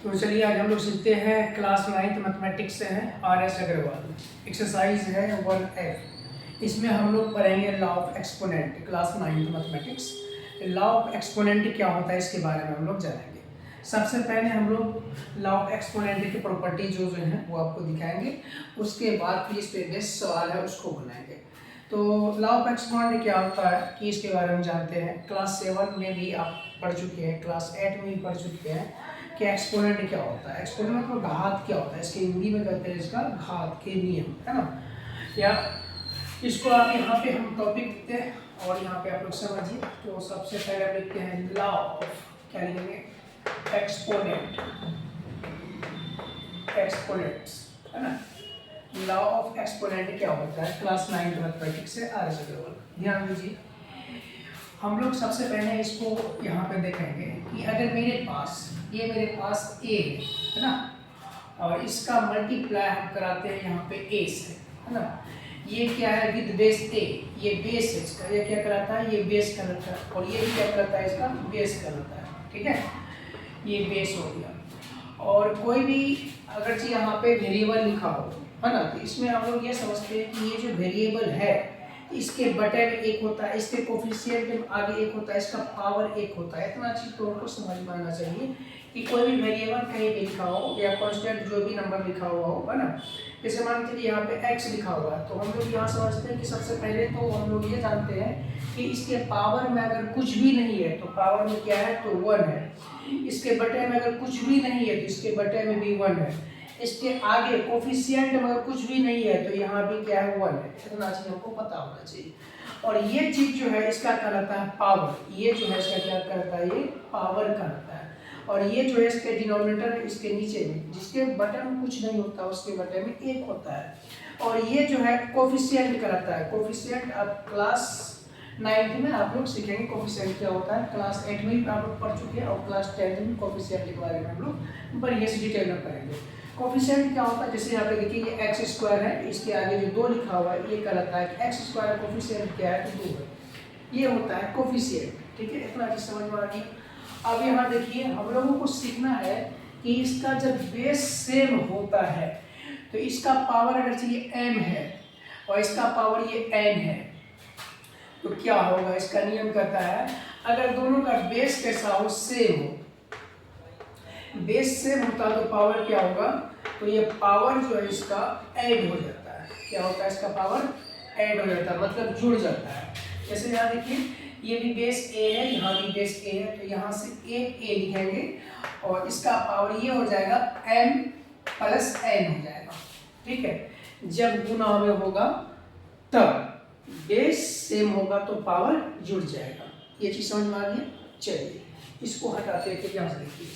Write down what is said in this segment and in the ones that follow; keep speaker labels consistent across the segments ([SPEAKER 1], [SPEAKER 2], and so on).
[SPEAKER 1] तो चलिए आज हम लोग सीखते हैं क्लास 9th मैथमेटिक्स से हैं RS अग्रवाल। एक्सरसाइज है 1F। इसमें हम लोग पढ़ेंगे law of exponent. Class 9th mathematics law of exponent क्या होता है इसके बारे में हम लोग जानेंगे। सबसे पहले हम लोग लॉ ऑफ एक्सपोनेंट की प्रॉपर्टी जो हैं वो आपको दिखाएंगे। उसके बाद फिर इस पे बेस्ट सवाल है उसको बनाएंगे। तो लॉ ऑफ एक्सपोनेंट क्या होता है कि इसके बारे में जानते हैं। क्लास 7 में भी आप पढ़ चुके हैं, क्लास 8 में भी पढ़ चुके हैं कि एक्सपोनेंट क्या होता है। एक्सपोनेंट मतलब घात क्या होता है, इसके हिंदी में कहते हैं इसका घात के नियम, है ना। या इसको आप यहाँ पे हम टॉपिक लिखते हैं और यहाँ पे आप लोग समझिए। तो सबसे पहले आप लिखते हैं लॉ ऑफ, क्या लिखेंगे, एक्सपोनेंट, एक्सपोनेंट्स, है ना। लॉ ऑफ एक्सपोनेंट क्या होता है, क्लास 9 मैथमेटिक्स से RS अग्रवाल। ध्यान दीजिए, हम लोग सबसे पहले इसको यहाँ पे देखेंगे कि अगर मेरे पास a है ना, और इसका मल्टीप्लाई हम कराते हैं यहाँ पे a से, है ना। ये क्या है, विद बेस a, ये बेस है इसका, ये क्या कराता है, ये बेस कराता है, और ये भी क्या कराता है, इसका बेस कराता है, ठीक है। ये बेस हो गया। और कोई भी अगर चीज यहाँ पे वेरिएबल लिखा हो, है ना, तो इसमें हम लोग ये समझते हैं कि ये जो वेरिएबल है इसके बटे में एक होता है, इसके कोफिशिएंट में आगे एक होता है, इसका पावर एक होता है। इतना चीज तो हमको समझ में आना चाहिए कि कोई भी वेरिएबल कहीं पे लिखा हो या कांस्टेंट जो भी नंबर लिखा हुआ हो, है ना। जैसे मान लीजिए यहाँ पे x लिखा हुआ है, तो हम लोग यहाँ समझते हैं कि सबसे पहले तो हम लोग ये जानते हैं कि इसके पावर में अगर कुछ भी नहीं है तो पावर में क्या है, तो 1 है। इसके बटे में अगर कुछ भी नहीं है तो इसके बटे में भी 1 है। इसके आगे कोफिशिएंट में अगर कुछ भी नहीं है तो यहाँ भी क्या है, 1 है। इतना चीज हमको पता होना चाहिए। और ये चीज जो है इसका कहलाता है पावर। ये जो है इसका क्या कहलाता है, ये पावर कहलाता है। और ये जो है इसके डिनोमिनेटर इसके नीचे में, जिसके बटे में कुछ नहीं होता उसके बटे में 1 होता है। और ये जो है कोफिशिएंट कहलाता है। कोफिशिएंट आप क्लास 9th में आप लोग सीखेंगे कोफिशिएंट क्या होता है। क्लास 8 में भी आप लोग पढ़ चुके हैं और क्लास 10 में कोफिशिएंट के बारे में हम लोग बढ़िया से डिटेल में पढ़ेंगे। कोफिशिएंट क्या होता है, जैसे यहाँ पे देखिए ये x² है, इसके आगे जो 2 लिखा हुआ है ये कहलाता है कि x² कोफिशिएंट क्या है, तो 2 है। ये होता है कोफिशिएंट, ठीक है। इतना चीज समझ में आ गई। अब यहाँ देखिए हम लोगों को सीखना है कि इसका जब बेस सेम होता है तो इसका पावर अगर चाहिए m है और इसका पावर ये n है तो क्या होगा। इसका नियम कहता है अगर दोनों का बेस कैसा हो, सेम हो, बेस सेम होता तो पावर क्या होगा, तो ये पावर जो है इसका ऐड हो जाता है। क्या होता है, इसका पावर ऐड हो जाता है, मतलब जुड़ जाता है। जैसे यहाँ देखिए ये भी बेस a है, यहाँ भी बेस a है, तो यहाँ से एक a लिखेंगे और इसका पावर ये हो जाएगा m प्लस n हो जाएगा, ठीक है। जब गुना में होगा तब बेस सेम होगा तो पावर जुड़ जाएगा। ये चीज समझ में आ गई। चलिए इसको हटाते हैं, यहाँ से देखिए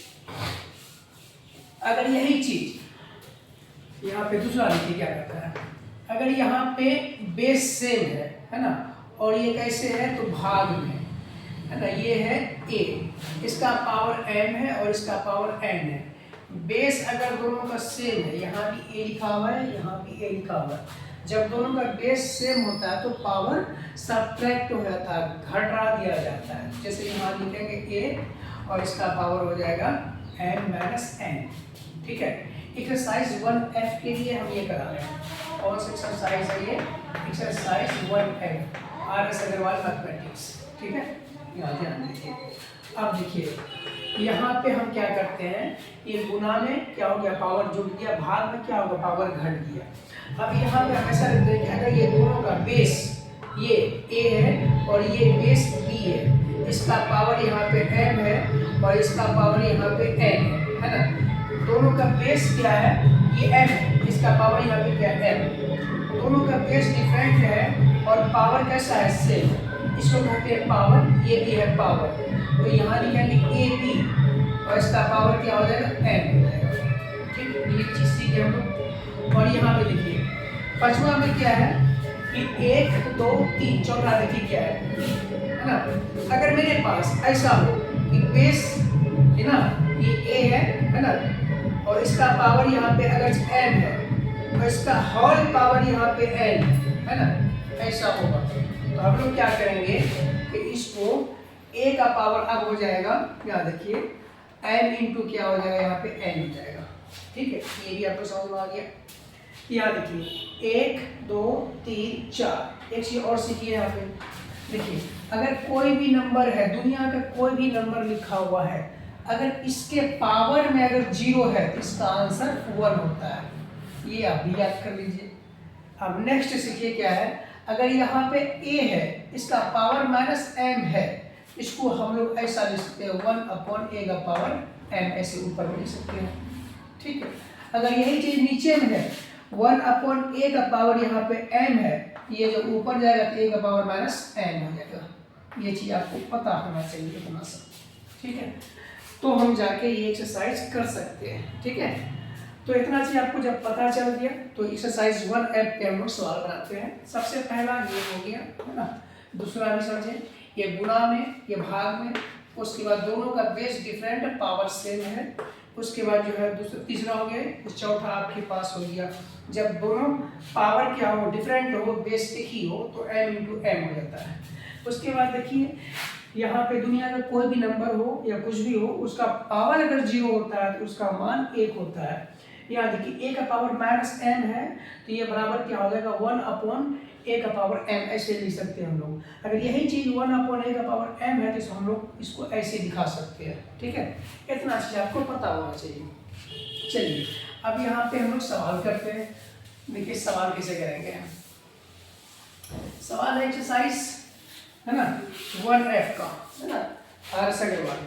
[SPEAKER 1] अगर यही चीज यहाँ पे दूसरा देखिए क्या करता है। अगर यहाँ पे बेस सेम है ना, और ये कैसे है तो भाग में, है ना। ये है a, इसका पावर m है और इसका पावर n है। बेस अगर दोनों का सेम है, यहाँ भी a लिखा हुआ है, यहाँ भी a लिखा हुआ है, जब दोनों का बेस सेम होता है तो पावर सब्ट्रैक्ट हो जाता है, घटा दिया जाता है। जैसे यहाँ लिखेंगे a और इसका पावर हो जाएगा m माइनस n, ठीक है। एक्सरसाइज 1F के लिए हम ये करा रहे हैं। कौन सा एक्सरसाइज है ये, exercise 1F RS Agarwal mathematics, ठीक है। यहाँ ध्यान दीजिए। अब देखिए यहाँ पे हम क्या करते हैं, ये गुना में क्या हो गया, पावर जुड़ गया, भाग में क्या होगा, पावर घट गया। अब यहाँ पे हम ऐसा रखते हैं कि अगर ये दोनों का बेस ये a है और ये बेस b है, इसका पावर यहाँ पे m है और इसका पावर यहाँ पे n है ना। दोनों का बेस क्या है, ये m है, इसका पावर यहाँ पे क्या है, m। दोनों का बेस डिफरेंट है और पावर कैसा है, सेम। इसको कहते हैं पावर, ये भी है पावर, तो यहाँ लिखेंगे ab और इसका पावर क्या हो जाएगा, m हो जाएगा, ठीक। ये चीज सीखे हम लोग। और यहाँ पे देखिए पांचवा में क्या है कि 1 2 3, चौथा देखिए क्या है ना। अगर मेरे पास ऐसा हो कि बेस है ना, ये a है ना, और इसका पावर यहाँ पे अगर n है और इसका होल पावर यहाँ पे n है ना, ऐसा होगा तो हम लोग क्या करेंगे कि इसको a का पावर अब हो जाएगा, यहाँ देखिए एम इंटू क्या हो जाएगा, यहाँ पे एन हो जाएगा। ठीक है, ये भी आपको समझ में आ गया। यहाँ देखिए 1 2 3 4, एक चीज और सीखिए यहाँ पे। देखिए अगर कोई भी नंबर है, दुनिया का कोई भी नंबर लिखा हुआ है, अगर इसके पावर में अगर 0 है तो इसका आंसर 1 होता है। ये आप भी याद कर लीजिए। अब नेक्स्ट सीखिए क्या है, अगर यहाँ पे a है, इसका पावर -m है, इसको हम लोग ऐसा लिख सकते हैं 1/a का पावर m, ऐसे ऊपर में लिख सकते हैं। ठीक है, अगर यही चीज नीचे में है 1/a का पावर यहाँ पे m है, ये जब ऊपर जाएगा तो a का पावर -m हो जाएगा। ये चीज आपको पता होना चाहिए इतना सा। ठीक है, तो हम जाके ये एक्सरसाइज कर सकते हैं। ठीक है, तो इतना चीज आपको जब पता चल गया तो एक्सरसाइज 1F पे हम लोग सवाल बनाते हैं। सबसे पहला ये हो गया, है ना। दूसरा भी समझें, ये गुणा में, ये भाग में, उसके बाद दोनों का बेस डिफरेंट, पावर सेम है। उसके बाद जो है दूसरा तीसरा हो गया, चौथा आपके पास हो गया जब दोनों पावर क्या हो, डिफरेंट हो, बेस एक ही हो तो m इंटू एम हो जाता है। उसके बाद देखिए यहाँ पे दुनिया का कोई भी नंबर हो या कुछ भी हो, उसका पावर अगर 0 होता है तो उसका मान 1 होता है। यहाँ देखिए a का पावर -m है तो ये बराबर क्या हो जाएगा 1/a का पावर m, ऐसे लिख सकते हैं हम लोग। अगर यही चीज 1/a का पावर m है तो हम लोग इसको ऐसे दिखा सकते हैं। ठीक है, इतना चीज आपको पता होना चाहिए। चलिए अब यहाँ पे हम लोग सवाल करते हैं। देखिए सवाल कैसे करेंगे, सवाल है एक्सरसाइज, है ना, 1F का, है ना, आरएस अग्रवाल।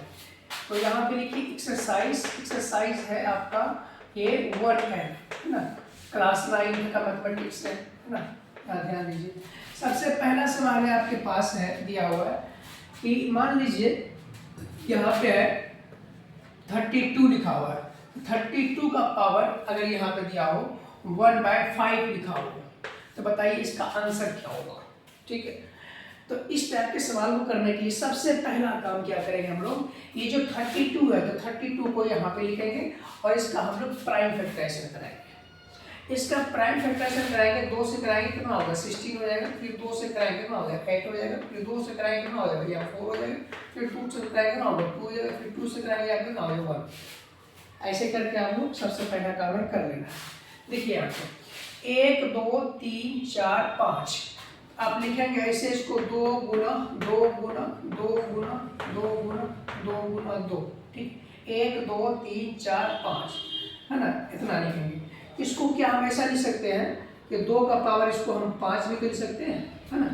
[SPEAKER 1] तो यहाँ पे लिखिए एक्सरसाइज है आपका ये 1F, है ना, क्लास 9 का मैथमेटिक्स है ना। ध्यान दीजिए, सबसे पहला सवाल है आपके पास है, दिया हुआ है कि मान लीजिए यहाँ पे है 32 लिखा हुआ है, 32 का पावर अगर यहाँ पे दिया हो 1/5 लिखा हो, तो बताइए इसका आंसर क्या होगा। ठीक है, तो इस टाइप के सवाल को करने के लिए सबसे पहला काम क्या करेंगे हम लोग, ये जो 32 है तो 32 को यहाँ पे लिखेंगे और इसका हम लोग प्राइम फैक्टराइजेशन कराएंगे। इसका प्राइम फैक्टराइजेशन कराएंगे, 2 से कराएंगे कितना होगा 16 हो जाएगा, फिर 2 से कराएंगे कितना हो जाएगा 8 हो जाएगा, फिर 2 से कराएंगे कितना हो जाएगा या 4 हो जाएगा, फिर 2 से कराएंगे कितना होगा 2 हो जाएगा, फिर 2 से कराएंगे या कितना हो जाएगा 1। ऐसे करके आप लोग सबसे पहला काम है कर लेना। देखिए यहाँ पे 1 2 3 4 5 आप लिखेंगे ऐसे, इसको 2 गुना 2 गुना 2 गुना 2 गुना 2 गुना 2। ठीक, 1 2 3 4 5, है ना, इतना लिखेंगे। इसको क्या हम ऐसा लिख सकते हैं कि 2 का पावर इसको हम 5 भी कर सकते हैं, है ना,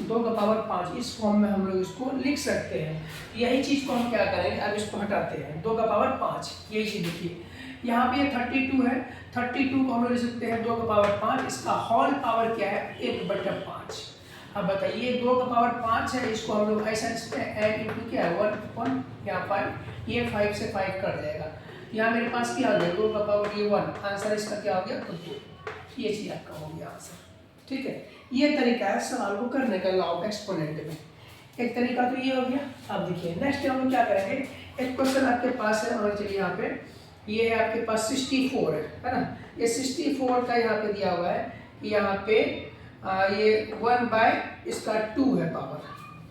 [SPEAKER 1] 2 का पावर 5 इस फॉर्म में हम लोग इसको लिख सकते हैं। यही चीज़ को हम क्या करेंगे, अब इसको हटाते हैं, 2 का पावर 5, यही चीज़ लिखिए। यहाँ पे 32 है, 32 को हम लोग लिख सकते हैं 2 का पावर 5, इसका होल पावर क्या है 1/5। अब बताइए 2 का पावर 5 है, इसको हम लोग ऐसा लिख सकते हैं n इंटू क्या है 1 यहाँ 5, ये 5 से 5 कट जाएगा। यहाँ मेरे पास क्या आ गया 2 का पावर ये 1, आंसर इसका क्या हो गया तो 2। ये चीज़ आपका हो गया आंसर। ठीक है, ये तरीका है सवाल को करने का लॉ ऑफ एक्सपोनेंट में। एक तरीका तो ये हो गया। अब देखिए नेक्स्ट हम लोग क्या करेंगे, एक क्वेश्चन आपके पास है, और चलिए यहाँ पे ये है आपके पास 64 है ना। ये 64 का यहाँ पे दिया हुआ है कि यहाँ पे ये 1/2 है पावर,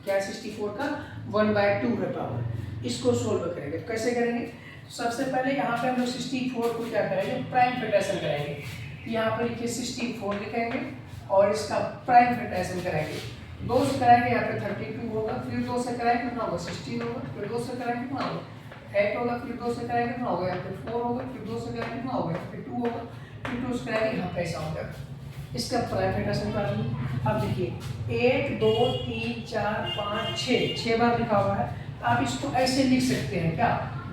[SPEAKER 1] क्या है 64 का 1/2 है पावर। इसको सोल्व करेंगे तो कैसे करेंगे, सबसे पहले यहाँ पे हम लोग 64 को क्या करेंगे प्राइम फैक्टराइजेशन करेंगे। यहाँ पे लिखिए 64 लिखेंगे और इसका प्राइम फैक्टराइजेशन करेंगे। 2 से कराएंगे यहाँ पे 32 होगा, फिर 2 से कराएंगे कितना होगा 16 होगा, फिर 2 से कराएंगे कितना होगा 8 होगा, फिर 2 से कराएंगे कितना होगा यहाँ पे 4 होगा, फिर 2 से कराएंगे कितना होगा यहाँ पे 2 होगा, फिर 2 से कराएंगे यहाँ पे ऐसा हो जाएगा। इसका प्राइम फैक्टराइजेशन कर लीजिए। अब देखिए 1 2 3 4 5 6 बार लिखा हुआ है, तो आप इसको ऐसे लिख सकते हैं क्या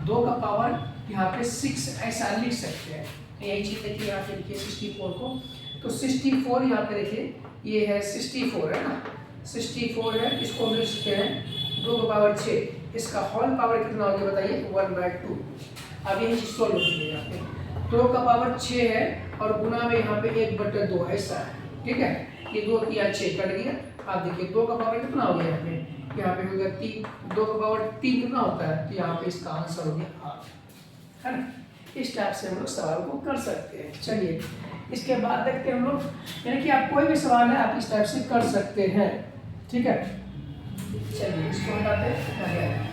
[SPEAKER 1] 2 का पावर यहाँ पे 6 ऐसा लिख सकते हैं। यही चीज़ देखिए यहाँ पे लिखिए 64 को, तो 64 यहाँ पे देखिए ये है 64 है ना, 64 है, इसको हम लिख सकते हैं 2 का पावर 6, इसका होल पावर कितना हो गया बताइए 1/2। अब यही चीज़ सोल्व कीजिए, यहाँ पे 2 का पावर 6 है और गुना में यहाँ पे 1/2 ऐसा है। ठीक है, ये 2 या 6 कट गया। आप देखिए 2 का पावर कितना हो गया यहाँ पे हो गया 3, 2 का पावर 3 कितना होता है, तो यहाँ पे इसका आंसर हो गया 8, है ना। इस टाइप से हम लोग सवाल को कर सकते हैं। चलिए इसके बाद देखते हैं हम लोग, यानी कि आप कोई भी सवाल है आप इस टाइप से कर सकते हैं। ठीक है, चलिए इसको हटाते हैं।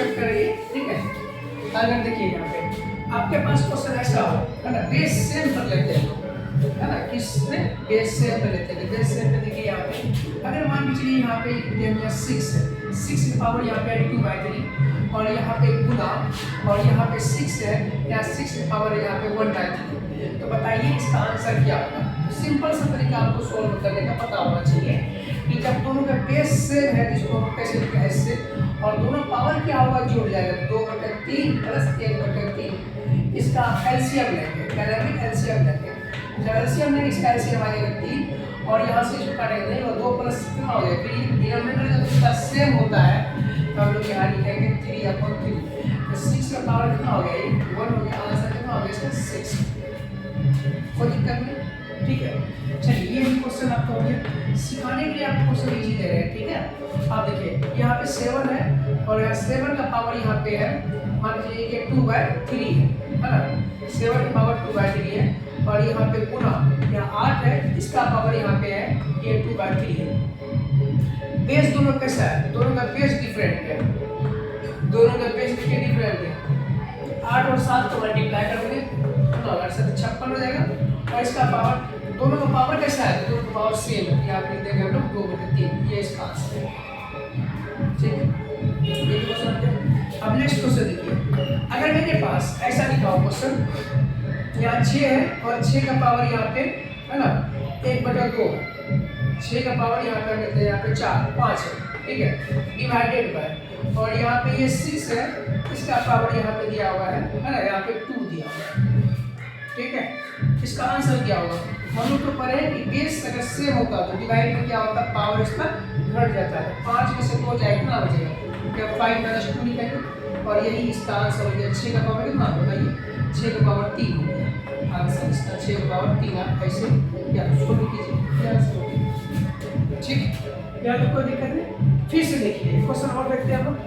[SPEAKER 1] एक्सपेक्ट करिए, ठीक है। अगर देखिए यहाँ पे आपके पास क्वेश्चन ऐसा हो, है ना, बेस सेम पर लेते हैं, है ना, किसने बेस सेम पे लेते हैं। बेस सेम पे देखिए यहाँ पे अगर मान के चलिए यहाँ पे 6 है, 6 की पावर यहाँ पे 2/3 और यहाँ पे गुना और यहाँ पे 6 है, यहाँ 6 की पावर यहाँ पे 1/3। तो बताइए इसका आंसर क्या होगा। सिंपल सा तरीका आपको सोल्व करने का पता होना चाहिए कि जब दोनों का बेस सेम है तो इसको हम कैसे लिखते हैं इससे, और दोनों पावर क्या होगा, जुड़ जाएगा 2/3 प्लस 1/3। इसका एलसीएम लेंगे, डायरेक्टली एलसीएम लेंगे। जब एलसीएम लेंगे इसका एलसीएम आएगा 3 और यहाँ से इसको काटेंगे नहीं, और 2 प्लस कितना हो जाएगा, फिर डिनोमिनेटर जब इसका सेम होता है तो हम लोग यहाँ लिखेंगे 3/3। तो 6 का पावर कितना हो गया, 1 हो गया। आंसर कितना हो गया इसका 6। कोई दिक्कत नहीं, ठीक है। चलिए ये भी क्वेश्चन आपका हो गया। सिखाने के लिए आपको क्वेश्चन इजी दे रहे हैं, ठीक है। आप देखिए यहाँ पे 7 है और यहाँ 7 का पावर यहाँ पे है, मान लीजिए कि 2/3 है ना, 7 की पावर 2/3 है और यहाँ पे गुना यहाँ 8 है, इसका पावर यहाँ पे है, ये 2/3 है। बेस दोनों कैसा है, दोनों का बेस डिफरेंट है, दोनों का बेस देखिए डिफरेंट है। 8 और 7 को मल्टीप्लाई करोगे तो 56 हो जाएगा और इसका पावर, दोनों का पावर कैसा है, दोनों का पावर सेम है। यहाँ पे लिख देंगे हम लोग 2/3, ये इसका आंसर है, ठीक है। ये क्वेश्चन है। अब नेक्स्ट क्वेश्चन देखिए, अगर मेरे पास ऐसा लिखा हो क्वेश्चन, यहाँ 6 है और 6 का पावर यहाँ पे है ना 1/2 है, 6 का पावर यहाँ पे कहते हैं यहाँ पे 5 है, ठीक है, डिवाइडेड बाय, और यहाँ पे ये 6 है, इसका पावर यहाँ पे दिया हुआ है ना, यहाँ पे 2 दिया हुआ है, ठीक है। इसका आंसर क्या होगा, मानो तो पढ़े कि बेस अगर सेम होता तो डिवाइड में क्या होता, पावर इसका घट जाता है। 5 में से 2 जाए कितना बचेगा, क्या 5 - 2 निकालेंगे और यही इसका आंसर हो गया। 6 का पावर कितना बताइए, 6 का पावर 3 हो गया आंसर इसका, 6 का पावर 3। आप ऐसे या सोल्व कीजिए, आंसर हो गया, ठीक है। या तो कोई दिक्कत नहीं। फिर से देखिए क्वेश्चन और देखते हैं हम लोग।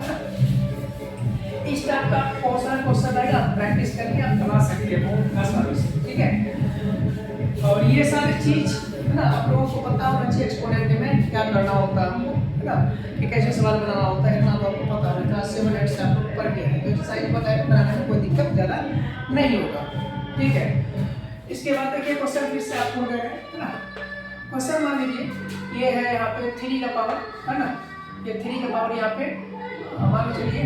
[SPEAKER 1] इस टाइप का क्वेश्चन आएगा, प्रैक्टिस करके आप बना सकते हैं बहुत आसानी से, ठीक है। और ये सारी चीज है ना आप लोगों को पता होना चाहिए एक्सपोनेंट में क्या करना होता है ना, कि कैसे सवाल बनाना होता है, इतना तो आपको पता होना चाहिए। 7 8 से आप लोग पढ़ के हैं तो एक्सरसाइज बताए बनाने में कोई दिक्कत ज़्यादा नहीं होगा, ठीक है। इसके बाद देखिए क्वेश्चन फिर से आपको हो गया है ना। क्वेश्चन मान लीजिए ये है यहाँ पे 3 का पावर है ना, ये 3 का पावर यहाँ पे मान लीजिए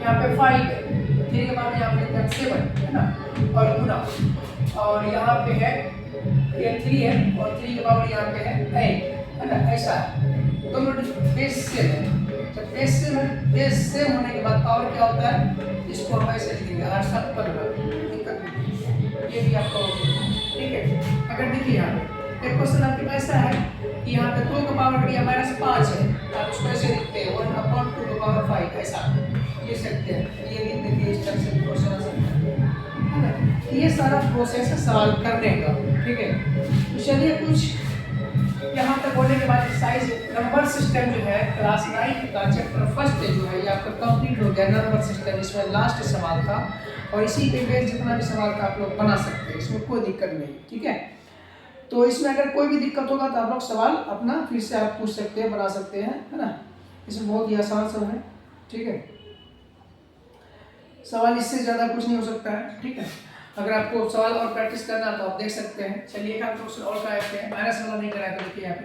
[SPEAKER 1] यहाँ पे 5 है, 3 के पावर यहाँ पे 7 है ना, और गुना और यहाँ पे है ये 3 है और 3 के पावर यहाँ पे है 8 है ना, ऐसा है। दोनों बेस सेम है। जब बेस सेम होने के बाद पावर क्या होता है, इसको हम ऐसे लिखेंगे 8 7 15, दिक्कत नहीं, ये भी आपका ठीक है। अगर देखिए यहाँ पे एक क्वेश्चन आपके पास ऐसा है कि यहाँ पे 2 का पावर दिया -5 है, आप उसको ऐसे लिखते हैं 1/2 का पावर 5, ऐसा लिख सकते हैं। ये भी देखिए इस तरह से क्वेश्चन आ सकता है ना। ये सारा प्रोसेस है सवाल करने का, ठीक है। तो चलिए कुछ यहाँ तक बोलने के बाद एक्सरसाइज नंबर सिस्टम जो है क्लास 9 का चैप्टर फर्स्ट जो है ये आपका कंप्लीट हो गया, नंबर सिस्टम। इसमें लास्ट सवाल था और इसी पे बेस्ड जितना भी सवाल का आप लोग बना सकते हैं, इसमें कोई दिक्कत नहीं, ठीक है। तो इसमें अगर कोई भी दिक्कत होगा तो आप लोग सवाल अपना फिर से आप पूछ सकते हैं, बना सकते हैं, है ना। इसमें बहुत ही आसान सब है, ठीक है। सवाल इससे ज़्यादा कुछ नहीं हो सकता है, ठीक है। अगर आपको सवाल और प्रैक्टिस करना तो आप देख सकते हैं। चलिए एक क्वेश्चन और कराते हैं, माइनस वाला नहीं कराया, तो देखिए यहाँ पे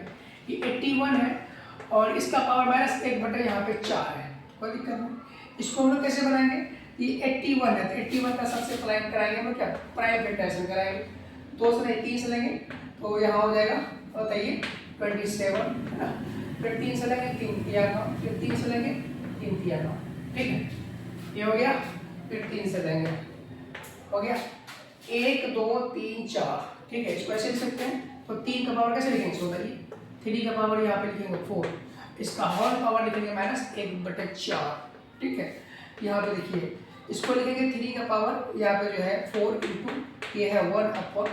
[SPEAKER 1] ये 81 है और इसका पावर -1 यहाँ पे 4 है, कोई दिक्कत नहीं। इसको हम लोग कैसे बनाएंगे, ये 81 है तो 81 का सबसे प्राइम कराएंगे हम लोग, क्या प्राइम फैक्टराइजेशन कराएंगे, 2 से नहीं 3 से लेंगे तो यहाँ हो जाएगा बताइए 27 है ना। फिर 3 से लेंगे 3 किया 9, फिर 3 से लेंगे 3 किया 9, ठीक है, ये हो गया। फिर 3 से लेंगे हो गया 1 2 3 4, ठीक है। इसको ऐसे लिख सकते हैं। तो 3 का पावर कैसे लिखेंगे, इसको बताइए 3 का पावर यहाँ पे लिखेंगे 4, इसका होल पावर लिखेंगे -1/4, ठीक है। यहाँ पे देखिए इसको लिखेंगे 3 का पावर यहाँ पे जो है 4 × ये है 1/4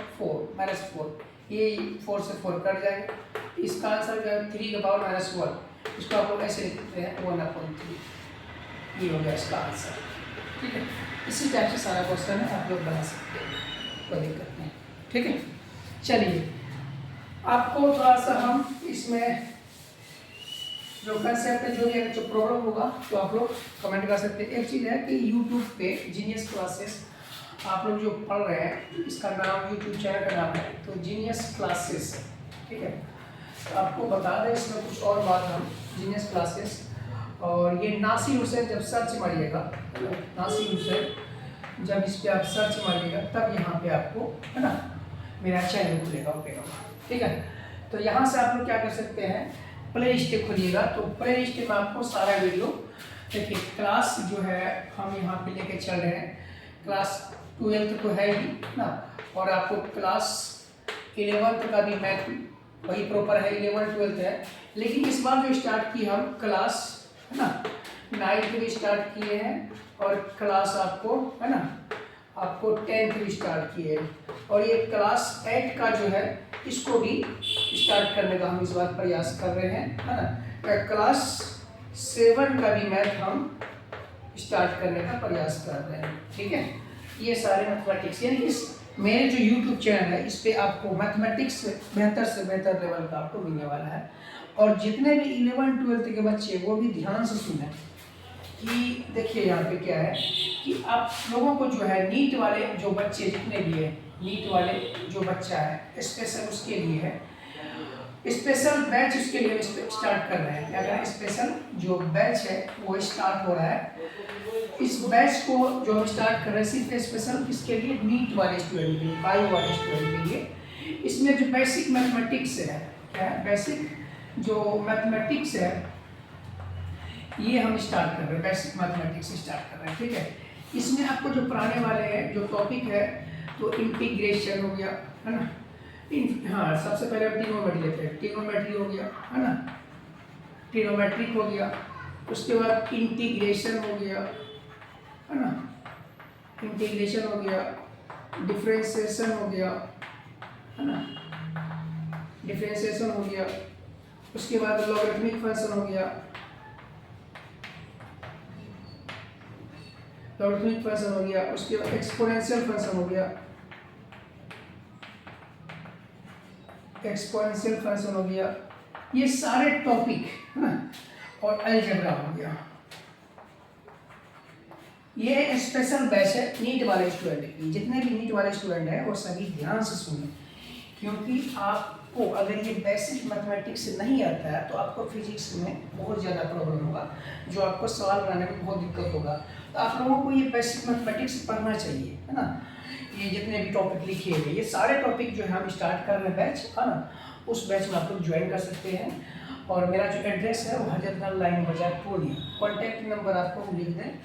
[SPEAKER 1] -4, ये 4 से 4 कट जाएंगे। इसका आंसर जो है 3 का पावर -1, इसको आप लोग ऐसे लिखते हैं 1/3, ये हो गया इसका आंसर, ठीक है। इसी टाइप से सारा क्वेश्चन है, आप लोग बना सकते हैं, कोई दिक्कत नहीं, ठीक है। चलिए आपको थोड़ा सा हम इसमें जो कंसेप्ट जो भी जो प्रॉब्लम होगा तो आप लोग कमेंट कर सकते हैं। एक चीज़ है कि यूट्यूब पे जीनियस क्लासेस आप लोग जो पढ़ रहे हैं, इसका नाम यूट्यूब चैनल का नाम है तो जीनियस क्लासेस है, ठीक है। तो आपको बता दें इसमें कुछ और बात हम, जीनियस क्लासेस, और ये नासिर हुसैन जब सर्च मारिएगा, नासिर हुसैन जब इस पर आप सर्च मारिएगा तब यहाँ पे आपको है ना मेरा चैनल खुलेगा, ओपन होगा, ठीक है। तो यहाँ से आप लोग क्या कर सकते हैं, प्ले लिस्ट खोलिएगा, तो प्ले लिस्ट में आपको सारा वीडियो देखिए। क्लास जो है हम यहाँ पे लेके चल रहे हैं, क्लास 12th तो है ही ना, और आपको क्लास 11th का भी मैथ वही प्रॉपर है, 11th 12th है, लेकिन इस बार जो स्टार्ट की हम क्लास है ना 9th भी स्टार्ट किए हैं, और क्लास आपको है ना आपको 10th भी स्टार्ट किए हैं, और ये क्लास 8 का जो है इसको भी स्टार्ट करने का हम इस बार प्रयास कर रहे हैं, है ना। क्लास 7 का भी मैथ हम स्टार्ट करने का प्रयास कर रहे हैं, ठीक है। ये सारे मैथमेटिक्स, यानी इस मेरे जो यूट्यूब चैनल है इस पे आपको मैथमेटिक्स बेहतर से बेहतर लेवल का आपको मिलने वाला है। और जितने भी 11 12th के बच्चे वो भी ध्यान से सुने कि देखिए यहाँ पे क्या है कि आप लोगों को जो है नीट वाले जो बच्चे जितने भी है, नीट वाले जो बच्चा है स्पेशल उसके लिए है, स्पेशल बैच उसके लिए स्टार्ट कर रहे हैं। क्या करें, स्पेशल जो बैच है वो स्टार्ट हो रहा है। इस बैच को जो हम स्टार्ट कर रहे हैं सिर्फ स्पेशल किसके लिए, नीट वाले स्टूडेंट के लिए, बायो वाले स्टूडेंट के लिए। इसमें जो बेसिक मैथमेटिक्स है, क्या है बेसिक जो मैथमेटिक्स है ये हम स्टार्ट कर रहे हैं, बेसिक मैथमेटिक्स स्टार्ट कर रहे हैं, ठीक है। इसमें आपको जो पुराने वाले हैं जो टॉपिक है तो इंटीग्रेशन हो गया, है ना, हाँ सबसे पहले हम ट्रिग्नोमेट्री लेते हैं, ट्रिग्नोमेट्री हो गया, है ना, ट्रिग्नोमेट्रिक हो गया, उसके बाद इंटीग्रेशन हो गया, है ना, इंटीग्रेशन हो गया, डिफरेंशिएशन हो गया, है ना, डिफरेंशिएशन हो गया, उसके बाद लॉगरिथमिक फंक्शन हो गया, लॉगरिथमिक फंक्शन हो गया, उसके बाद एक्सपोनेंशियल फंक्शन हो गया, एक्सपोनेंशियल फंक्शन हो गया, ये सारे टॉपिक है ना, और अलजेब्रा हो गया। ये स्पेशल बैच है नीट वाले स्टूडेंट की। जितने भी नीट वाले स्टूडेंट हैं वो सभी ध्यान से सुने, क्योंकि आपको अगर ये बेसिक मैथमेटिक्स नहीं आता है तो आपको फिजिक्स में बहुत ज़्यादा प्रॉब्लम होगा, जो आपको सवाल बनाने में बहुत दिक्कत होगा। तो आप लोगों को ये बेसिक मैथमेटिक्स पढ़ना चाहिए, है ना। ये जितने भी टॉपिक लिखे हुए ये सारे टॉपिक जो है हम स्टार्ट कर रहे हैं बैच, है ना, उस बैच में आप लोग ज्वाइन कर सकते हैं। और मेरा जो एड्रेस है वो हजरतगंज लाइन बाजार पूर्णिया, कॉन्टैक्ट नंबर आपको लिख दें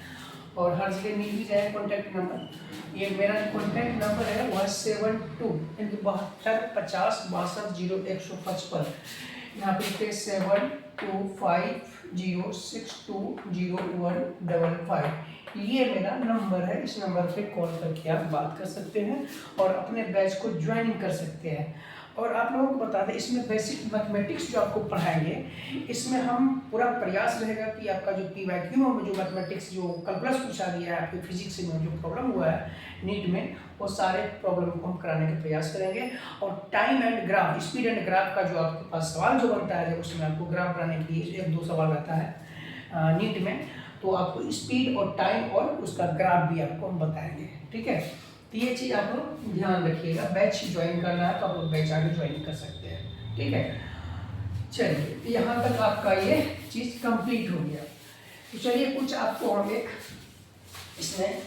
[SPEAKER 1] और हर जगह मिल भी जाए कॉन्टैक्ट नंबर। ये मेरा कॉन्टैक्ट नंबर है 72525062 यहाँ पे लिखते 7250620155। ये मेरा नंबर है, इस नंबर पे कॉल करके आप बात कर सकते हैं और अपने बैच को ज्वाइन कर सकते हैं। और आप लोगों को बता दें इसमें बेसिक मैथमेटिक्स जो आपको पढ़ाएंगे इसमें हम पूरा प्रयास रहेगा कि आपका जो PYQ में जो मैथमेटिक्स जो कैलकुलस पूछा गया है आपके फिजिक्स में जो प्रॉब्लम हुआ है नीट में, वो सारे प्रॉब्लम को हम कराने का प्रयास करेंगे। और time and graph, speed and graph का जो आपके पास सवाल जो बनता है, जब उसमें आपको ग्राफ बनाने के लिए 1-2 सवाल रहता है नीट में, तो आपको स्पीड और टाइम और उसका ग्राफ भी आपको हम बताएंगे, ठीक है। तो ये चीज़ आप लोग ध्यान रखिएगा। बैच ज्वाइन करना है तो आप लोग बैच आगे ज्वाइन कर सकते हैं, ठीक है। चलिए यहाँ तक आपका ये चीज़ कंप्लीट हो गया। तो चलिए कुछ आपको हम एक इसमें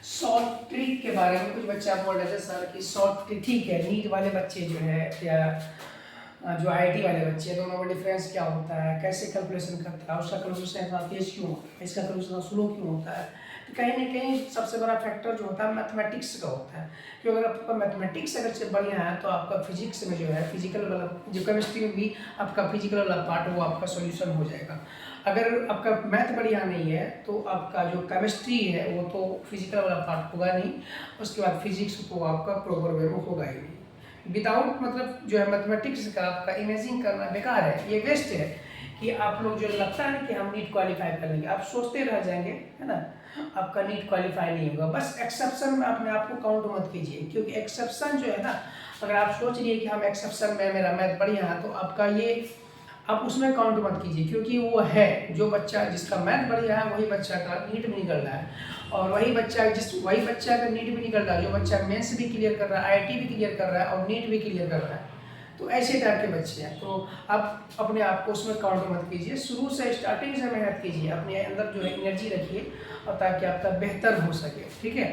[SPEAKER 1] शॉर्ट ट्रिक के बारे में, कुछ बच्चे आप बोल रहे थे सर कि शॉर्ट ट्रिक, ठीक है, नीट वाले बच्चे जो है या जो IIT वाले बच्चे, दोनों में डिफरेंस क्या होता है, कैसे कैलकुलेशन करता है, उसका कैलकुलेशन तेज क्यों होता है, इसका कैलकुलेशन स्लो क्यों होता है। तो कहीं ना कहीं सबसे बड़ा फैक्टर जो होता है मैथमेटिक्स का होता है, क्योंकि अगर आपका मैथमेटिक्स अगर से बढ़िया है तो आपका फिजिक्स में जो है फिजिकल वाला जो केमिस्ट्री में भी आपका फिजिकल वाला पार्ट वो आपका सॉल्यूशन हो जाएगा। अगर आपका मैथ बढ़िया नहीं है तो आपका जो केमिस्ट्री है वो तो फिजिकल वाला पार्ट होगा नहीं, उसके बाद फिजिक्स तो आपका प्रॉपर वे में होगा ही नहीं। विदाउट मतलब जो है मैथमेटिक्स का आपका इमेजिंग करना बेकार है, ये वेस्ट है। कि आप लोग जो लगता है ना कि हम नीट क्वालिफाई कर लेंगे, आप सोचते रह जाएंगे, है ना, आपका नीट क्वालिफाई नहीं होगा। बस एक्सेप्शन में अपने आप को काउंट मत कीजिए, क्योंकि एक्सेप्शन जो है ना, अगर आप सोच रही है कि हम एक्सेप्शन में मेरा मैथ बढ़िया है तो आपका ये आप उसमें काउंट मत कीजिए, क्योंकि वो है जो बच्चा जिसका मैथ बढ़िया है वही बच्चा का नीट भी निकल रहा है, और वही बच्चा का नीट भी निकल रहा है जो बच्चा मेंस भी क्लियर कर रहा है, आईआईटी भी क्लियर कर रहा है और नीट भी क्लियर कर रहा है। तो ऐसे टाइप के बच्चे हैं, तो आप अपने आप को उसमें काउंट मत कीजिए, शुरू से स्टार्टिंग से मेहनत कीजिए, अपने अंदर जो है एनर्जी रखिए और ताकि आपका बेहतर हो सके, ठीक है।